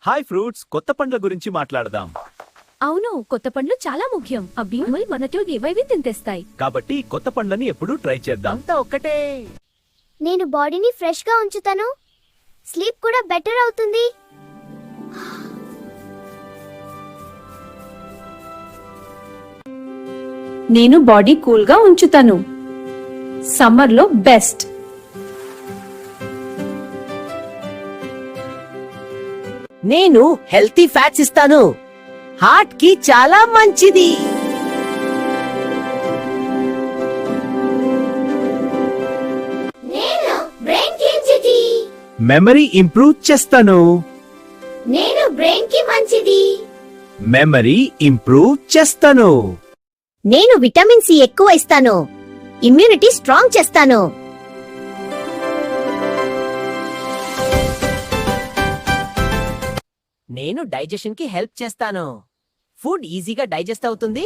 Hi fruits, కొత్త పండ్ల గురించి మాట్లాడదాం. అవును, కొత్త పండ్లు చాలా ముఖ్యం. అవి మనతో ఏవైవి తింటేస్తాయి. కాబట్టి కొత్త పండ్లని ఎప్పుడూ ట్రై చేద్దాం. అంతా ఒక్కటే. నేను బాడీని ఫ్రెష్ గా ఉంచుతాను. స్లీప్ కూడా బెటర్ అవుతుంది. నేను బాడీ కూల్ గా ఉంచుతాను. సమ్మర్ లో బెస్ట్. నేను హెల్తీ ఫ్యాట్స్ ఇస్తాను. హార్ట్ కి చాలా మంచిది. నేను బ్రెయిన్ కి మంచిది. మెమరీ ఇంప్రూవ్ చేస్తాను. నేను బ్రెయిన్ కి మంచిది. మెమరీ ఇంప్రూవ్ చేస్తాను. నేను విటమిన్ సి ఎక్కువ ఇస్తాను. ఇమ్యూనిటీ స్ట్రాంగ్ చేస్తాను. నేను డైజెషన్ కి హెల్ప్ చేస్తాను. ఫుడ్ ఈజీగా డైజెస్ట్ అవుతుంది.